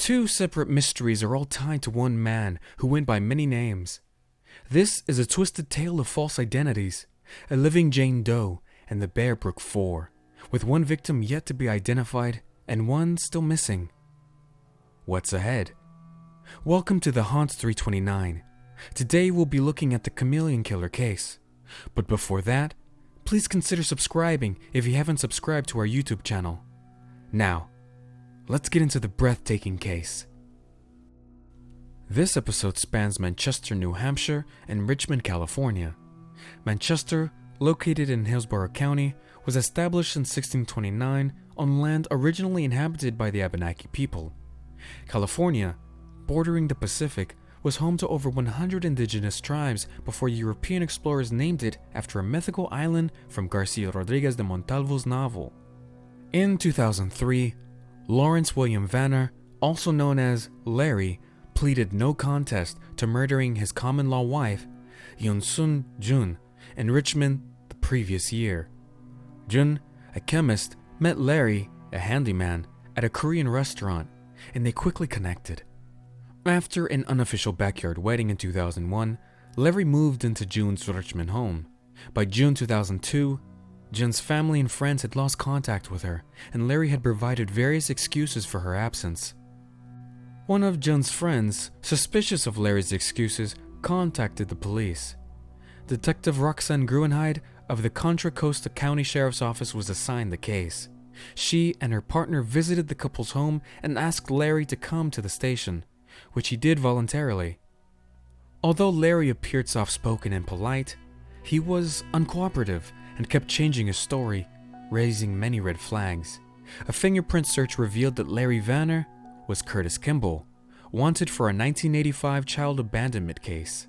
Two separate mysteries are all tied to one man who went by many names. This is a twisted tale of false identities, a living Jane Doe and the Bear Brook Four, with one victim yet to be identified and one still missing. What's ahead? Welcome to the Haunt 329. Today we'll be looking at the Chameleon Killer Case. But before that, please consider subscribing if you haven't subscribed to our YouTube channel. Now, let's get into the breathtaking case. This episode spans Manchester, New Hampshire and Richmond, California. Manchester, located in Hillsborough County, was established in 1629 on land originally inhabited by the Abenaki people. California, bordering the Pacific, was home to over 100 indigenous tribes before European explorers named it after a mythical island from Garcia Rodriguez de Montalvo's novel. In 2003, Lawrence William Vanner, also known as Larry, pleaded no contest to murdering his common-law wife, Yunsun Jun, in Richmond the previous year. Jun, a chemist, met Larry, a handyman, at a Korean restaurant, and they quickly connected. After an unofficial backyard wedding in 2001, Larry moved into Jun's Richmond home. By June 2002, Jun's family and friends had lost contact with her, and Larry had provided various excuses for her absence. One of Jun's friends, suspicious of Larry's excuses, contacted the police. Detective Roxanne Gruenheid of the Contra Costa County Sheriff's Office was assigned the case. She and her partner visited the couple's home and asked Larry to come to the station, which he did voluntarily. Although Larry appeared soft-spoken and polite, he was uncooperative and kept changing his story, raising many red flags. A fingerprint search revealed that Larry Vanner was Curtis Kimball, wanted for a 1985 child abandonment case.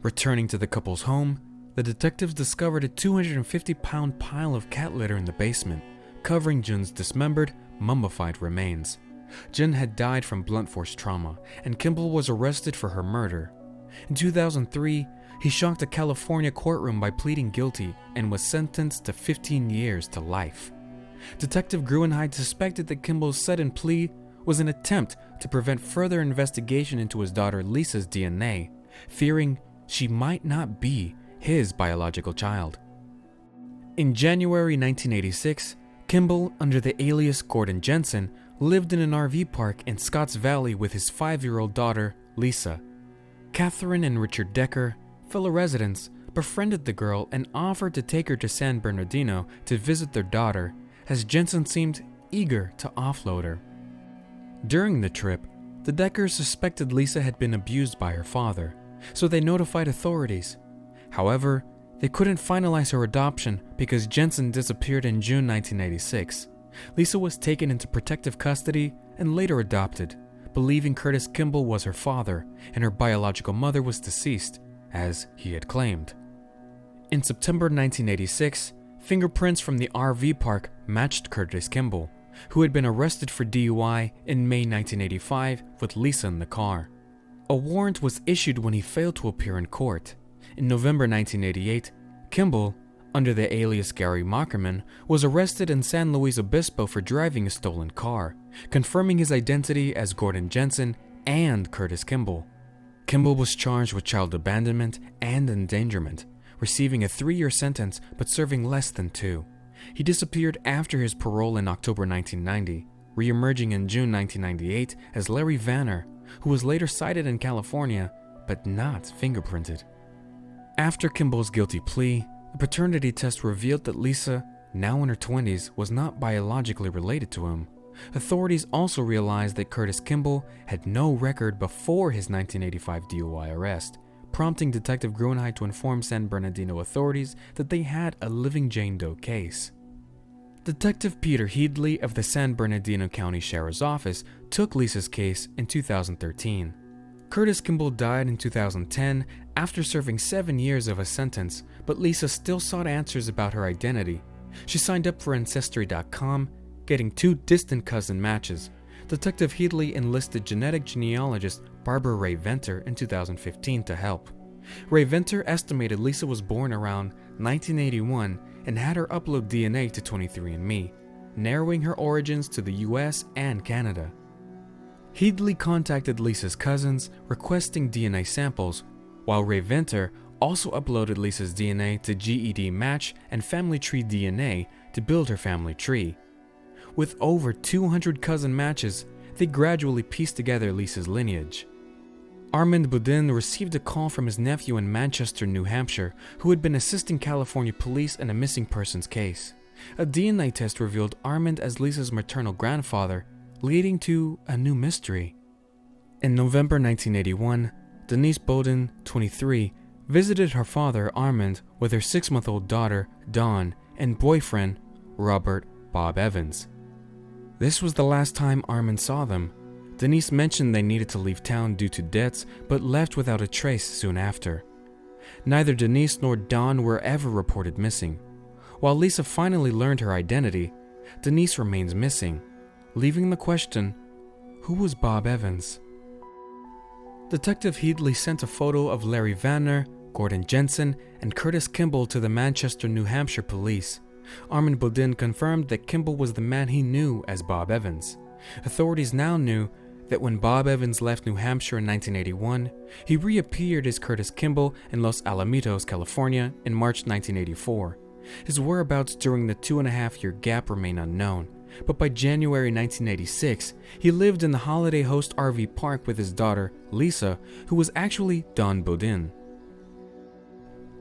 Returning to the couple's home, the detectives discovered a 250-pound pile of cat litter in the basement, covering Jun's dismembered, mummified remains. Jun had died from blunt force trauma, and Kimball was arrested for her murder. In 2003, he shocked a California courtroom by pleading guilty and was sentenced to 15 years to life. Detective Gruenheid suspected that Kimball's sudden plea was an attempt to prevent further investigation into his daughter Lisa's DNA, fearing she might not be his biological child. In January 1986, Kimball, under the alias Gordon Jensen, lived in an RV park in Scotts Valley with his 5-year-old daughter, Lisa. Catherine and Richard Decker, fellow residents, befriended the girl and offered to take her to San Bernardino to visit their daughter, as Jensen seemed eager to offload her. During the trip, the Deckers suspected Lisa had been abused by her father, so they notified authorities. However, they couldn't finalize her adoption because Jensen disappeared in June 1986. Lisa was taken into protective custody and later adopted, believing Curtis Kimball was her father and her biological mother was deceased, as he had claimed. In September 1986, fingerprints from the RV park matched Curtis Kimball, who had been arrested for DUI in May 1985 with Lisa in the car. A warrant was issued when he failed to appear in court. In November 1988, Kimball, under the alias Gary Mockerman, was arrested in San Luis Obispo for driving a stolen car, confirming his identity as Gordon Jensen and Curtis Kimball. Kimball was charged with child abandonment and endangerment, receiving a 3-year sentence but serving less than 2. He disappeared after his parole in October 1990, re-emerging in June 1998 as Larry Vanner, who was later cited in California but not fingerprinted. After Kimball's guilty plea, a paternity test revealed that Lisa, now in her 20s, was not biologically related to him. Authorities also realized that Curtis Kimball had no record before his 1985 DUI arrest, prompting Detective Gruenheid to inform San Bernardino authorities that they had a living Jane Doe case. Detective Peter Headley of the San Bernardino County Sheriff's Office took Lisa's case in 2013. Curtis Kimball died in 2010 after serving 7 years of a sentence, but Lisa still sought answers about her identity. She signed up for Ancestry.com, getting 2 distant cousin matches. Detective Headley enlisted genetic genealogist Barbara Ray Venter in 2015 to help. Ray Venter estimated Lisa was born around 1981 and had her upload DNA to 23andMe, narrowing her origins to the US and Canada. Headley contacted Lisa's cousins requesting DNA samples, while Ray Venter also uploaded Lisa's DNA to GED Match and Family Tree DNA to build her family tree. With over 200 cousin matches, they gradually pieced together Lisa's lineage. Armand Boudin received a call from his nephew in Manchester, New Hampshire, who had been assisting California police in a missing persons case. A DNA test revealed Armand as Lisa's maternal grandfather, leading to a new mystery. In November 1981, Denise Boudin, 23, visited her father, Armand, with her 6-month-old daughter, Dawn, and boyfriend, Robert Bob Evans. This was the last time Armand saw them. Denise mentioned they needed to leave town due to debts, but left without a trace soon after. Neither Denise nor Dawn were ever reported missing. While Lisa finally learned her identity, Denise remains missing, leaving the question, who was Bob Evans? Detective Headley sent a photo of Larry Vanner, Gordon Jensen, and Curtis Kimball to the Manchester, New Hampshire police. Armand Boudin confirmed that Kimball was the man he knew as Bob Evans. Authorities now knew that when Bob Evans left New Hampshire in 1981, he reappeared as Curtis Kimball in Los Alamitos, California in March 1984. His whereabouts during the 2.5-year gap remain unknown, but by January 1986, he lived in the Holiday Host RV park with his daughter, Lisa, who was actually Dawn Boudin.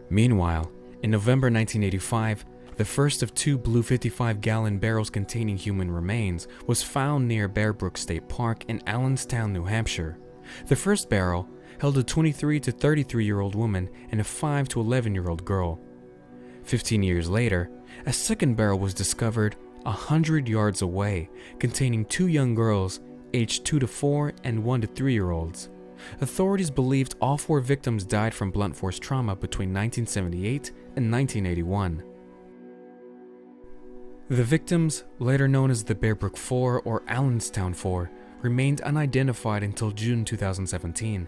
Meanwhile, in November 1985, the first of 2 blue 55-gallon barrels containing human remains was found near Bear Brook State Park in Allenstown, New Hampshire. The first barrel held a 23 to 33-year-old woman and a 5 to 11-year-old girl. 15 years later, a second barrel was discovered 100 yards away, containing 2 young girls, aged 2 to 4 and 1 to 3-year-olds. Authorities believed all 4 victims died from blunt force trauma between 1978 and 1981. The victims, later known as the Bear Brook Four or Allenstown Four, remained unidentified until June 2017.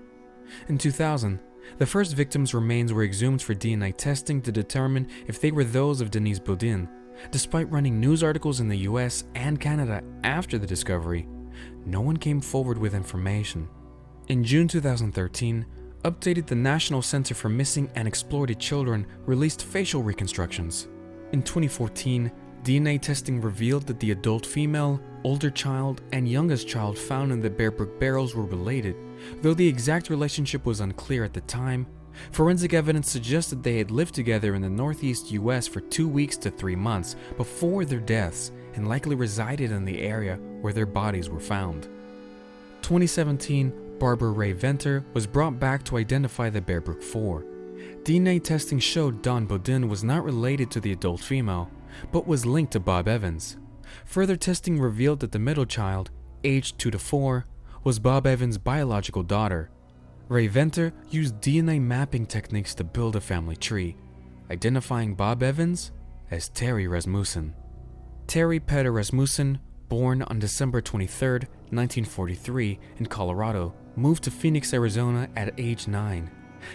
In 2000, the first victims' remains were exhumed for DNA testing to determine if they were those of Denise Boudin. Despite running news articles in the US and Canada after the discovery, no one came forward with information. In June 2013, updated the National Center for Missing and Exploited Children released facial reconstructions. In 2014, DNA testing revealed that the adult female, older child, and youngest child found in the Bear Brook barrels were related, though the exact relationship was unclear at the time. Forensic evidence suggested they had lived together in the northeast US for 2 weeks to 3 months before their deaths and likely resided in the area where their bodies were found. 2017, Barbara Ray Venter was brought back to identify the Bear Brook Four. DNA testing showed Dawn Boudin was not related to the adult female, but was linked to Bob Evans. Further testing revealed that the middle child, aged 2 to 4, was Bob Evans' biological daughter. Ray Venter used DNA mapping techniques to build a family tree, identifying Bob Evans as Terry Rasmussen. Terry Peder Rasmussen, born on December 23, 1943 in Colorado, moved to Phoenix, Arizona at age 9.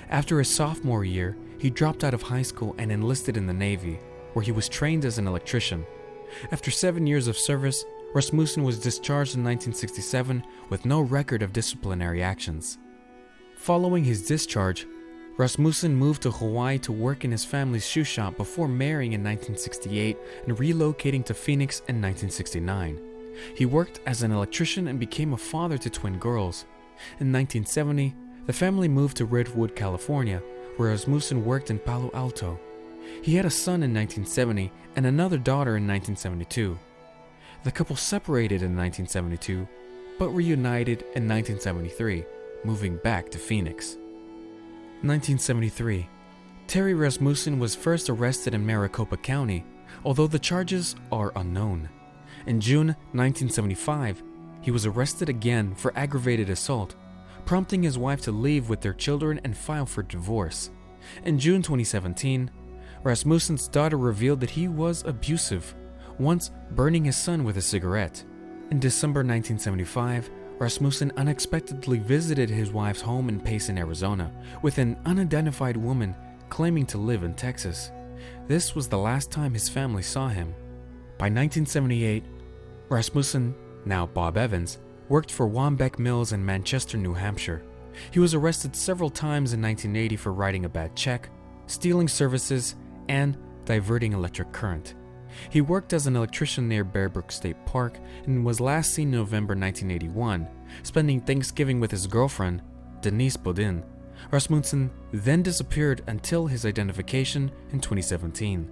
After his sophomore year, he dropped out of high school and enlisted in the Navy, where he was trained as an electrician. After 7 years of service, Rasmussen was discharged in 1967 with no record of disciplinary actions. Following his discharge, Rasmussen moved to Hawaii to work in his family's shoe shop before marrying in 1968 and relocating to Phoenix in 1969. He worked as an electrician and became a father to twin girls. In 1970, the family moved to Redwood, California, where Rasmussen worked in Palo Alto. He had a son in 1970 and another daughter in 1972. The couple separated in 1972, but reunited in 1973, moving back to Phoenix. 1973. Terry Rasmussen was first arrested in Maricopa County, although the charges are unknown. In June 1975, he was arrested again for aggravated assault, prompting his wife to leave with their children and file for divorce. In June 2017, Rasmussen's daughter revealed that he was abusive, once burning his son with a cigarette. In December 1975, Rasmussen unexpectedly visited his wife's home in Payson, Arizona, with an unidentified woman claiming to live in Texas. This was the last time his family saw him. By 1978, Rasmussen, now Bob Evans, worked for Wambeck Mills in Manchester, New Hampshire. He was arrested several times in 1980 for writing a bad check, stealing services, and diverting electric current. He worked as an electrician near Bear Brook State Park and was last seen in November 1981, spending Thanksgiving with his girlfriend, Denise Bodin. Rasmussen then disappeared until his identification in 2017.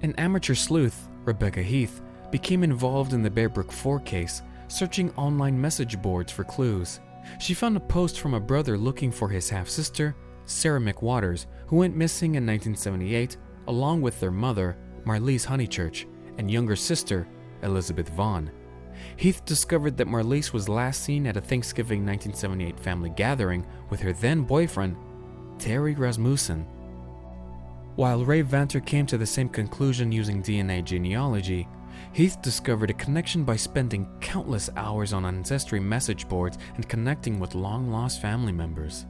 An amateur sleuth, Rebecca Heath, became involved in the Bear Brook Four case, searching online message boards for clues. She found a post from a brother looking for his half-sister, Sarah McWaters, who went missing in 1978, along with their mother, Marlise Honeychurch, and younger sister, Elizabeth Vaughn. Heath discovered that Marlise was last seen at a Thanksgiving 1978 family gathering with her then-boyfriend, Terry Rasmussen. While Ray Venter came to the same conclusion using DNA genealogy, Heath discovered a connection by spending countless hours on ancestry message boards and connecting with long-lost family members.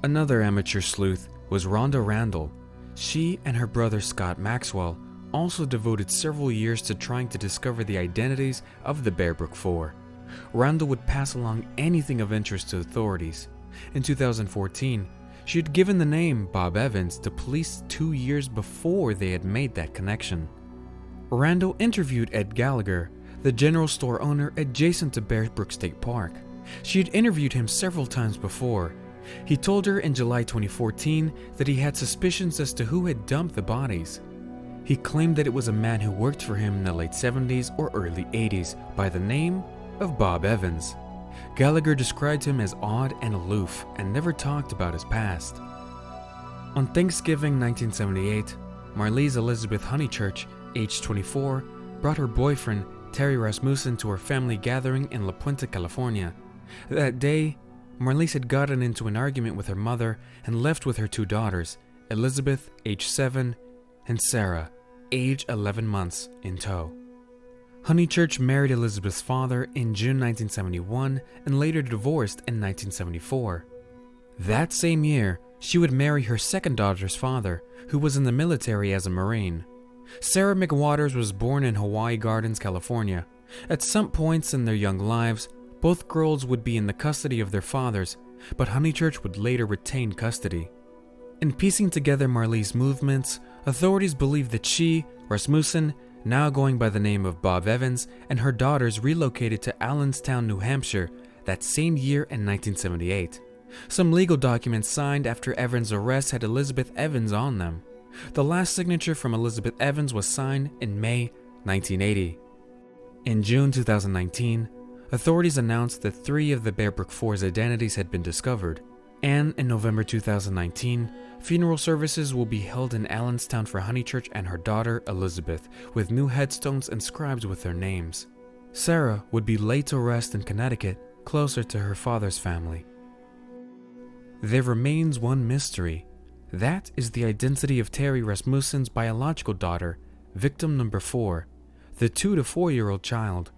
Another amateur sleuth was Rhonda Randall. She and her brother Scott Maxwell also devoted several years to trying to discover the identities of the Bear Brook Four. Randall would pass along anything of interest to authorities. In 2014, she had given the name Bob Evans to police 2 years before they had made that connection. Randall interviewed Ed Gallagher, the general store owner adjacent to Bear Brook State Park. She had interviewed him several times before. He told her in July 2014 that he had suspicions as to who had dumped the bodies. He claimed that it was a man who worked for him in the late 70s or early 80s by the name of Bob Evans. Gallagher described him as odd and aloof and never talked about his past. On Thanksgiving 1978, Marlise Elizabeth Honeychurch, age 24, brought her boyfriend Terry Rasmussen to her family gathering in La Puente, California. That day, Marlise had gotten into an argument with her mother and left with her 2 daughters, Elizabeth, age 7, and Sarah, age 11 months, in tow. Honeychurch married Elizabeth's father in June 1971 and later divorced in 1974. That same year, she would marry her second daughter's father, who was in the military as a Marine. Sarah McWaters was born in Hawaii Gardens, California. At some points in their young lives, both girls would be in the custody of their fathers, but Honeychurch would later retain custody. In piecing together Marlise's movements, authorities believe that she, Rasmussen, now going by the name of Bob Evans, and her daughters relocated to Allenstown, New Hampshire, that same year in 1978. Some legal documents signed after Evans' arrest had Elizabeth Evans on them. The last signature from Elizabeth Evans was signed in May 1980. In June 2019, authorities announced that 3 of the Bear Brook Four's identities had been discovered, and in November 2019, funeral services will be held in Allenstown for Honeychurch and her daughter Elizabeth, with new headstones inscribed with their names. Sarah would be laid to rest in Connecticut, closer to her father's family. There remains one mystery. That is the identity of Terry Rasmussen's biological daughter, victim number 4, the 2 to 4-year-old child.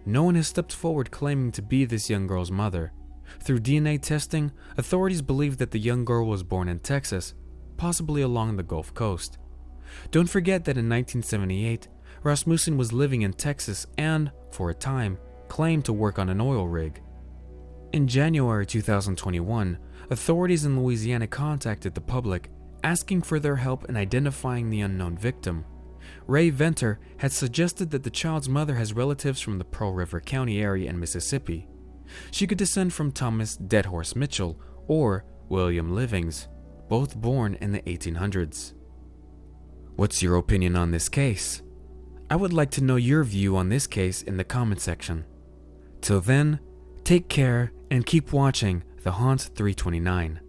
No one has stepped forward claiming to be this young girl's mother. Through DNA testing, authorities believe that the young girl was born in Texas, possibly along the Gulf Coast. Don't forget that in 1978, Rasmussen was living in Texas and, for a time, claimed to work on an oil rig. In January 2021, authorities in Louisiana contacted the public, asking for their help in identifying the unknown victim. Ray Venter had suggested that the child's mother has relatives from the Pearl River County area in Mississippi. She could descend from Thomas Deadhorse Mitchell or William Livings, both born in the 1800s. What's your opinion on this case? I would like to know your view on this case in the comment section. Till then, take care and keep watching The Haunt 329.